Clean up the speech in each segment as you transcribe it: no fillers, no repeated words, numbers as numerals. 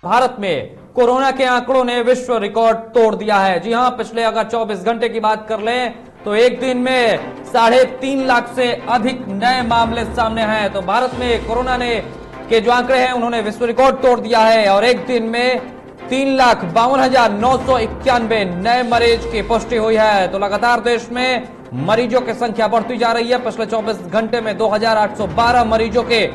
भारत में कोरोना के आंकड़ों ने विश्व रिकॉर्ड तोड़ दिया है। जी हां, पिछले अगर 24 घंटे की बात कर लें तो एक दिन में 3.5 लाख से अधिक नए मामले सामने हैं। तो भारत में कोरोना ने के जो आंकड़े हैं उन्होंने विश्व रिकॉर्ड तोड़ दिया है और एक दिन में 3,52,991 नए मरीज की पुष्टि हुई है। तो लगातार देश में मरीजों की संख्या बढ़ती जा रही है। पिछले 24 घंटे में 2,812 मरीजों के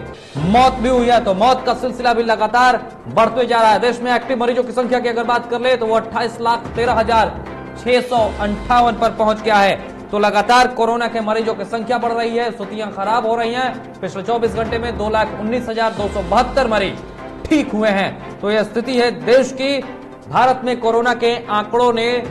मौत भी हुई है। तो मौत का सिलसिला भी लगातार बढ़ते जा रहा है। देश में एक्टिव मरीजों की संख्या की अगर बात कर ले तो वो 28,13,658 पर पहुंच गया है। तो लगातार कोरोना के मरीजों की संख्या बढ़ रही है, स्थितियां खराब हो रही हैं। पिछले 24 घंटे में 2,19,272 मरीज ठीक हुए हैं। तो यह स्थिति है देश की। भारत में कोरोना के आंकड़ों ने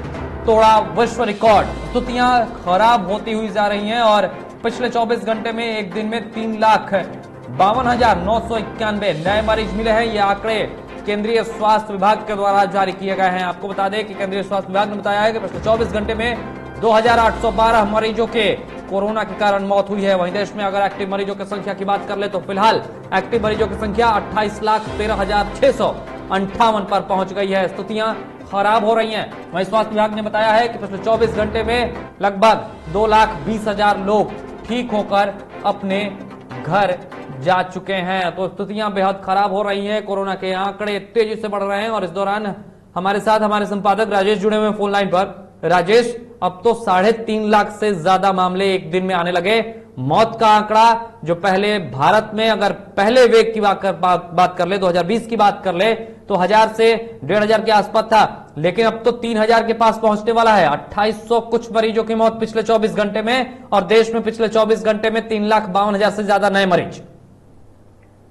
तोड़ा विश्व रिकॉर्ड। स्थितियां खराब होती हुई जा रही हैं और पिछले 24 घंटे में एक दिन में 3,52,991 नए मरीज मिले हैं। ये आंकड़े केंद्रीय स्वास्थ्य विभाग के द्वारा जारी किए गए हैं। आपको बता दें कि केंद्रीय स्वास्थ्य विभाग ने बताया है कि पिछले 24 घंटे में 2,812 मरीजों के कोरोना के कारण मौत हुई है। वहीं देश में अगर एक्टिव मरीजों की संख्या की बात कर ले तो फिलहाल एक्टिव मरीजों की संख्या 28,13,658 पर पहुंच गई है। स्थितियां खराब हो रही हैं। वहीं स्वास्थ्य विभाग ने बताया है कि पिछले 24 घंटे में लगभग 2,20,000 लोग ठीक होकर अपने घर जा चुके हैं। तो स्थितियां बेहद खराब हो रही हैं। कोरोना के आंकड़े तेजी से बढ़ रहे हैं और इस दौरान हमारे साथ हमारे संपादक राजेश जुड़े हुए फोन लाइन पर। राजेश, अब तो 3.5 लाख से ज्यादा मामले एक दिन में आने लगे। मौत का आंकड़ा जो पहले भारत में अगर पहले वेग की बात कर ले 2020 की बात कर ले तो 1000 से 1,500 के आसपास था, लेकिन अब तो 3,000 के पास पहुंचने वाला है। 2,800 कुछ मरीजों की मौत पिछले 24 घंटे में और देश में पिछले 24 घंटे में 3,52,000 से ज्यादा नए मरीज।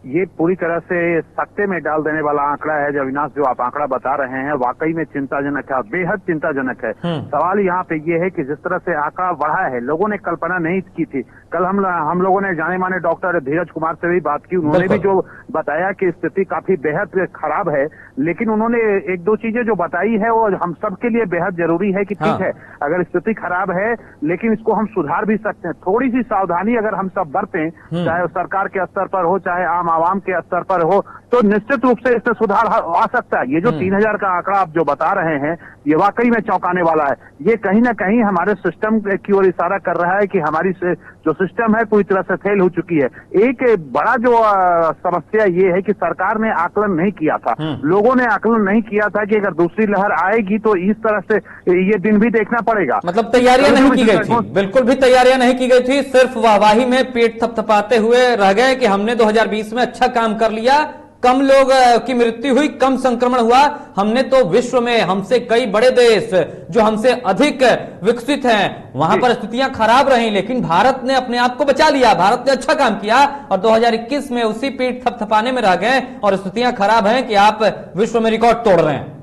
ये पूरी तरह से सकते में डाल देने वाला आंकड़ा है। जो अविनाश जो आप आंकड़ा बता रहे हैं वाकई में चिंताजनक है, बेहद चिंताजनक है। सवाल यहाँ पे ये है कि जिस तरह से आंकड़ा बढ़ा है लोगों ने कल्पना नहीं की थी। कल हम लोगों ने जाने माने डॉक्टर धीरज कुमार से भी बात की, उन्होंने भी जो बताया कि स्थिति काफी बेहद खराब है, लेकिन उन्होंने एक दो चीजें जो बताई है वो हम सबके लिए बेहद जरूरी है कि ठीक है अगर स्थिति खराब है लेकिन इसको हम सुधार भी सकते हैं। थोड़ी सी सावधानी अगर हम सब बरतें, चाहे सरकार के स्तर पर हो चाहे आवाम के स्तर पर हो, तो निश्चित रूप से इससे सुधार आ सकता है। ये जो 3,000 का आंकड़ा आप जो बता रहे हैं ये वाकई में चौंकाने वाला है। ये कहीं ना कहीं हमारे सिस्टम की ओर इशारा कर रहा है कि हमारी जो सिस्टम है पूरी तरह से फेल हो चुकी है। एक बड़ा जो समस्या ये है कि सरकार ने आकलन नहीं किया था, लोगों ने आकलन नहीं किया था कि अगर दूसरी लहर आएगी तो इस तरह से ये दिन भी देखना पड़ेगा। मतलब तैयारियां नहीं की गई थी, बिल्कुल भी तैयारियां नहीं की गई थी। सिर्फ वाहवाही में पेट थपथपाते हुए रह गए कि हमने 2020 में अच्छा काम कर लिया, कम लोग की मृत्यु हुई, कम संक्रमण हुआ। हमने तो विश्व में हमसे कई बड़े देश जो हमसे अधिक विकसित हैं वहां पर स्थितियां खराब रही, लेकिन भारत ने अपने आप को बचा लिया, भारत ने अच्छा काम किया और 2021 में उसी पीठ थपथपाने में रह गए और स्थितियां खराब हैं कि आप विश्व में रिकॉर्ड तोड़ रहे हैं।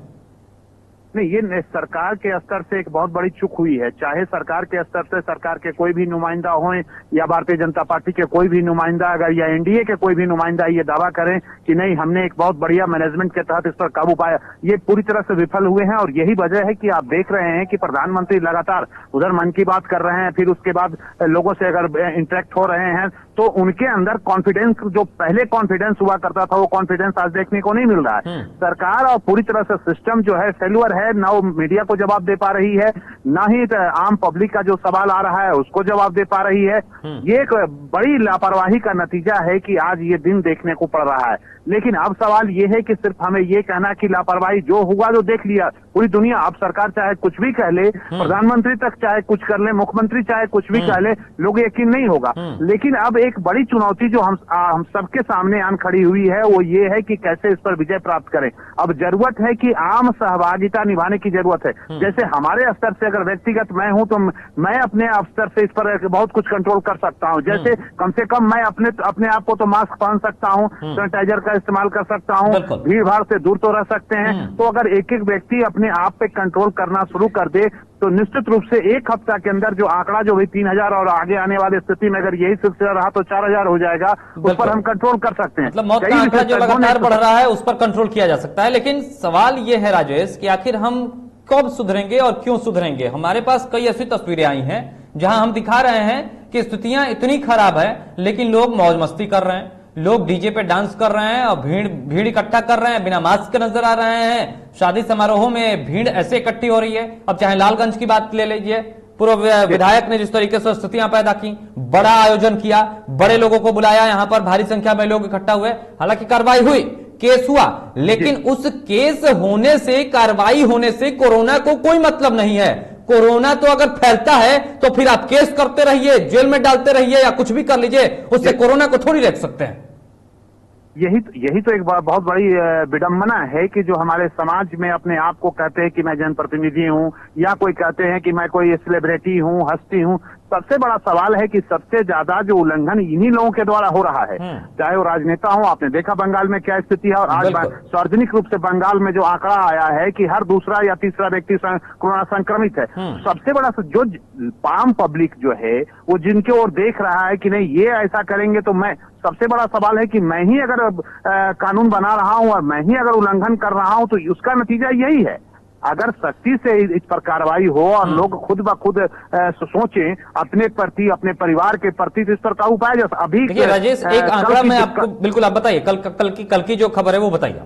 नहीं, ये सरकार के स्तर से एक बहुत बड़ी चूक हुई है। चाहे सरकार के स्तर से सरकार के कोई भी नुमाइंदा हो या भारतीय जनता पार्टी के कोई भी नुमाइंदा अगर या एनडीए के कोई भी नुमाइंदा ये दावा करें कि नहीं हमने एक बहुत बढ़िया मैनेजमेंट के तहत इस पर काबू पाया, ये पूरी तरह से विफल हुए हैं। और यही वजह है कि आप देख रहे हैं कि प्रधानमंत्री लगातार उधर मन की बात कर रहे हैं, फिर उसके बाद लोगों से अगर इंटरेक्ट हो रहे हैं तो उनके अंदर कॉन्फिडेंस, जो पहले कॉन्फिडेंस हुआ करता था वो कॉन्फिडेंस आज देखने को नहीं मिल रहा है। सरकार और पूरी तरह से सिस्टम जो है फेल्यूअर है, ना वो मीडिया को जवाब दे पा रही है, ना ही आम पब्लिक का जो सवाल आ रहा है उसको जवाब दे पा रही है। ये एक बड़ी लापरवाही का नतीजा है कि आज ये दिन देखने को पड़ रहा है। लेकिन अब सवाल ये है कि सिर्फ हमें ये कहना कि लापरवाही जो हुआ जो देख लिया, पूरी दुनिया, अब सरकार चाहे कुछ भी कह ले, प्रधानमंत्री तक चाहे कुछ कर ले, मुख्यमंत्री चाहे कुछ भी कह ले, लोग यकीन नहीं होगा। लेकिन अब एक बड़ी चुनौती जो हम सबके सामने आन खड़ी हुई है वो ये है कि कैसे इस पर विजय प्राप्त करें। अब जरूरत है कि आम सहभागिता निभाने की जरूरत है। जैसे हमारे स्तर से अगर व्यक्तिगत मैं हूं तो मैं अपने स्तर से इस पर बहुत कुछ कंट्रोल कर सकता हूं। जैसे कम से कम मैं अपने आप को तो मास्क पहन सकता हूं, सैनिटाइजर का इस्तेमाल कर सकता हूं, भीड़ भाड़ से दूर तो रह सकते हैं। तो अगर एक एक व्यक्ति अपने आप पे कंट्रोल करना शुरू कर दे तो निश्चित रूप से एक हफ्ता के अंदर जो आंकड़ा जो भी 3,000 और आगे आने वाली स्थिति में अगर यही सिलसिला रहा तो 4,000 हो जाएगा, उस पर हम कंट्रोल कर सकते हैं। मतलब मौत का आंकड़ा जो लगातार बढ़ रहा है उस पर कंट्रोल किया जा सकता है। लेकिन सवाल ये है राजेश कि आखिर हम कब सुधरेंगे और क्यों सुधरेंगे? हमारे पास कई ऐसी तस्वीरें आई हैं जहां हम दिखा रहे हैं कि स्थितियां इतनी खराब है लेकिन लोग मौज मस्ती कर रहे हैं, लोग डीजे पे डांस कर रहे हैं और भीड़ इकट्ठा कर रहे हैं, बिना मास्क के नजर आ रहे हैं। शादी समारोहों में भीड़ ऐसे इकट्ठी हो रही है। अब चाहे लालगंज की बात ले लीजिए, पूर्व विधायक ने जिस तरीके से स्थितियां पैदा की, बड़ा आयोजन किया, बड़े लोगों को बुलाया, यहां पर भारी संख्या में लोग इकट्ठा हुए, हालांकि कार्रवाई हुई, केस हुआ, लेकिन उस केस होने से, कार्रवाई होने से कोरोना को कोई मतलब नहीं है। कोरोना तो अगर फैलता है तो फिर आप केस करते रहिए, जेल में डालते रहिए या कुछ भी कर लीजिए, उससे कोरोना को थोड़ी रोक सकते हैं। यही तो एक बहुत बड़ी विडंबना है कि जो हमारे समाज में अपने आप को कहते हैं कि मैं जनप्रतिनिधि हूं, या कोई कहते हैं कि मैं कोई सेलिब्रिटी हूं, हस्ती हूं। सबसे बड़ा सवाल है कि सबसे ज्यादा जो उल्लंघन इन्हीं लोगों के द्वारा हो रहा है, चाहे वो राजनेता हो। आपने देखा बंगाल में क्या स्थिति है, और आज सार्वजनिक रूप से बंगाल में जो आंकड़ा आया है कि हर दूसरा या तीसरा व्यक्ति कोरोना संक्रमित है। सबसे बड़ा जो आम पब्लिक जो है वो जिनके ओर देख रहा है कि नहीं ये ऐसा करेंगे तो मैं, सबसे बड़ा सवाल है कि मैं ही अगर कानून बना रहा हूं और मैं ही अगर उल्लंघन कर रहा हूं तो उसका नतीजा यही है। अगर सख्ती से इस पर कार्रवाई हो और लोग खुद ब खुद सोचें अपने प्रति, अपने परिवार के प्रति, तो इस पर काबू पाया जा। अभी राजेश, एक आंकड़ा मैं आपको, बिल्कुल आप बताइए, कल की जो खबर है वो बताइए।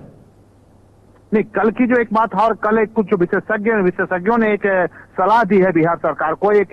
नहीं, कल की जो एक बात है, और कल एक कुछ विशेषज्ञों ने एक सलाह दी है बिहार सरकार को। एक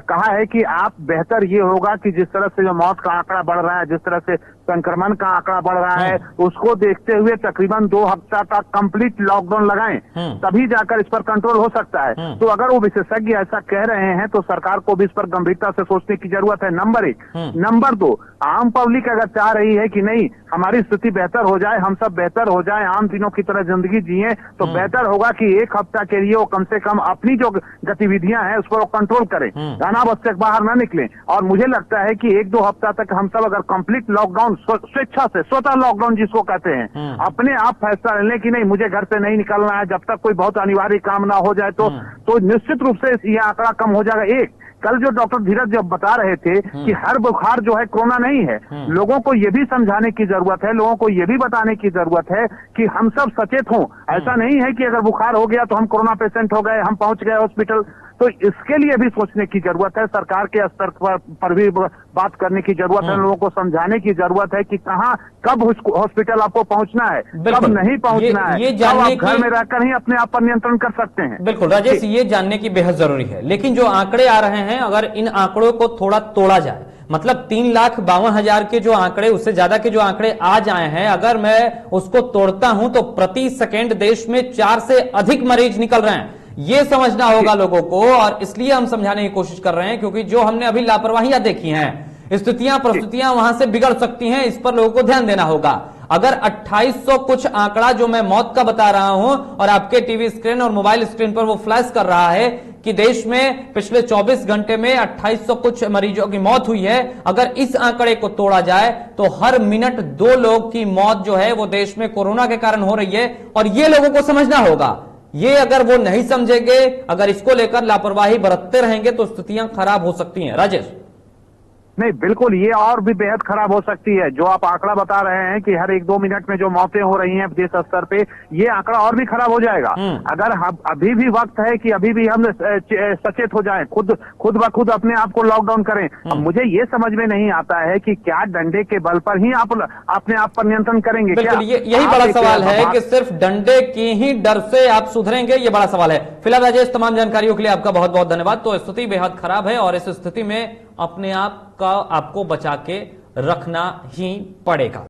कहा है कि आप बेहतर ये होगा कि जिस तरह से जो मौत का आंकड़ा बढ़ रहा है, जिस तरह से संक्रमण का आंकड़ा बढ़ रहा है, उसको देखते हुए तकरीबन 2 हफ्ता का कंप्लीट लॉकडाउन लगाएं, तभी जाकर इस पर कंट्रोल हो सकता है। तो अगर वो विशेषज्ञ ऐसा कह रहे हैं तो सरकार को भी इस पर गंभीरता से सोचने की जरूरत है, नंबर 1। नंबर 2, आम पब्लिक अगर चाह रही है कि नहीं हमारी स्थिति बेहतर हो जाए, हम सब बेहतर हो जाए, आम दिनों की तरह जिंदगी जिए, तो बेहतर होगा कि 1 हफ्ता के लिए वो कम से कम अपनी जो गतिविधियां हैं उस पर कंट्रोल करें, अनावश्यक बाहर ना निकलें। और मुझे लगता है कि 1-2 हफ्ता तक हम सब अगर कंप्लीट लॉकडाउन, स्वेच्छा से, स्वतः लॉकडाउन जिसको कहते हैं, अपने आप फैसला लें कि नहीं मुझे घर से नहीं निकलना है जब तक कोई बहुत अनिवार्य काम ना हो जाए, तो निश्चित रूप से यह आंकड़ा कम हो जाएगा। कल जो डॉक्टर धीरज जब बता रहे थे कि हर बुखार जो है कोरोना नहीं है, लोगों को ये भी समझाने की जरूरत है, लोगों को ये भी बताने की जरूरत है कि हम सब सचेत हों। ऐसा नहीं है कि अगर बुखार हो गया तो हम कोरोना पेशेंट हो गए, हम पहुंच गए हॉस्पिटल। तो इसके लिए भी सोचने की जरूरत है, सरकार के स्तर पर भी बात करने की जरूरत है, लोगों को समझाने की जरूरत है कि कहाँ कब हॉस्पिटल आपको पहुंचना है, कब नहीं पहुंचना है, ये जानने आप घर में रहकर ही अपने आप पर नियंत्रण कर सकते हैं। बिल्कुल राजेश, ये जानने की बेहद जरूरी है। लेकिन जो आंकड़े आ रहे हैं, अगर इन आंकड़ों को थोड़ा तोड़ा जाए, मतलब 3,52,000 के जो आंकड़े, उससे ज्यादा के जो आंकड़े आज आए हैं, अगर मैं उसको तोड़ता हूं तो प्रति सेकेंड देश में 4 से अधिक मरीज निकल रहे हैं। ये समझना होगा लोगों को, और इसलिए हम समझाने की कोशिश कर रहे हैं, क्योंकि जो हमने अभी लापरवाहियां देखी हैं, स्थितियां परिस्थितियां वहां से बिगड़ सकती हैं, इस पर लोगों को ध्यान देना होगा। अगर 2800 कुछ आंकड़ा जो मैं मौत का बता रहा हूं और आपके टीवी स्क्रीन और मोबाइल स्क्रीन पर वो फ्लैश कर रहा है कि देश में पिछले 24 घंटे में 2800 कुछ मरीजों की मौत हुई है, अगर इस आंकड़े को तोड़ा जाए तो हर मिनट 2 लोग की मौत जो है वो देश में कोरोना के कारण हो रही है, और ये लोगों को समझना होगा। ये अगर वो नहीं समझेंगे, अगर इसको लेकर लापरवाही बरतते रहेंगे तो स्थितियां खराब हो सकती हैं। राजेश, नहीं बिल्कुल, ये और भी बेहद खराब हो सकती है। जो आप आंकड़ा बता रहे हैं कि हर 1-2 मिनट में जो मौतें हो रही हैं देश स्तर पे, ये आंकड़ा और भी खराब हो जाएगा। अगर अभी भी वक्त है कि अभी भी हम सचेत हो जाएं, खुद ब खुद अपने आप को लॉकडाउन करें। अब मुझे ये समझ में नहीं आता है कि क्या डंडे के बल पर ही आप अपने आप पर नियंत्रण करेंगे? क्या यही बड़ा सवाल है कि सिर्फ डंडे की ही डर से आप सुधरेंगे? ये बड़ा सवाल है। फिलहाल राजेश, तमाम जानकारियों के लिए आपका बहुत बहुत धन्यवाद। तो स्थिति बेहद खराब है और इस स्थिति में अपने आप का आपको बचा के रखना ही पड़ेगा।